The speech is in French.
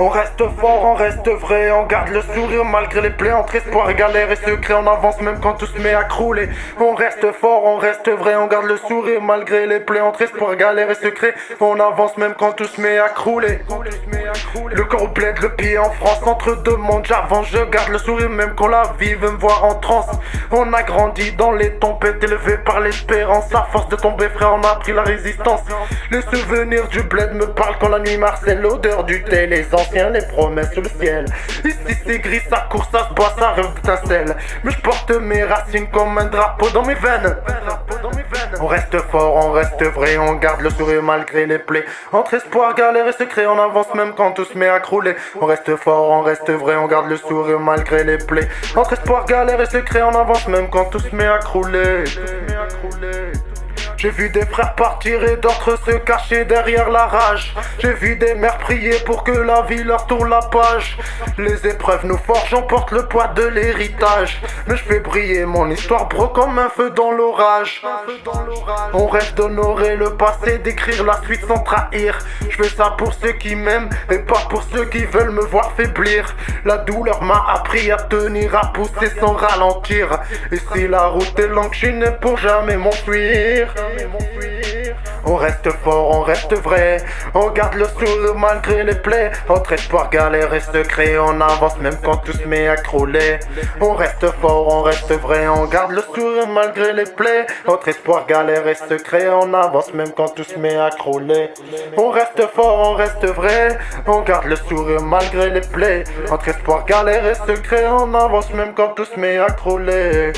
On reste fort, on reste vrai, on garde le sourire malgré les plaies, entre espoir, galère et secret, on avance même quand tout se met à crouler. On reste fort, on reste vrai, on garde le sourire malgré les plaies, entre espoir, galère et secret, on avance même quand tout se met à crouler. Le corps au bled, le pied en France, entre deux mondes, j'avance, je garde le sourire même quand la vie veut me voir en transe. On a grandi dans les tempêtes, élevé par l'espérance, à force de tomber frère, on a pris la résistance. Les souvenirs du bled me parlent quand la nuit marcelle, l'odeur du thé, les anciens, les promesses sous le ciel. Ici c'est gris, ça court, ça se boit, ça étincelle. Mais je porte mes racines comme un drapeau dans mes veines. On reste fort, on reste vrai, on garde le sourire malgré les plaies. Entre espoir, galère et secret, on avance même quand tout se met à crouler. On reste fort, on reste vrai, on garde le sourire malgré les plaies. Entre espoir, galère et secret, on avance même quand tout se met à crouler. J'ai vu des frères partir et d'autres se cacher derrière la rage. J'ai vu des mères prier pour que la vie leur tourne la page. Les épreuves nous forgent, on porte le poids de l'héritage. Mais je fais briller mon histoire bro comme un feu dans l'orage. On rêve d'honorer le passé, d'écrire la suite sans trahir. Je fais ça pour ceux qui m'aiment et pas pour ceux qui veulent me voir faiblir. La douleur m'a appris à tenir, à pousser sans ralentir. Et si la route est longue, je n'ai pour jamais m'enfuir. On reste fort, on reste vrai, on garde le sourire malgré les plaies. Entre espoir, galère et secret, on avance même quand tout se met à crouler. On reste fort, on reste vrai, on garde le sourire malgré les plaies. Entre espoir, galère et secret, on avance même quand tout se met à crouler. On reste fort, on reste vrai, on garde le sourire malgré les plaies. Entre espoir, galère et secret, on avance même quand tout se met à crouler.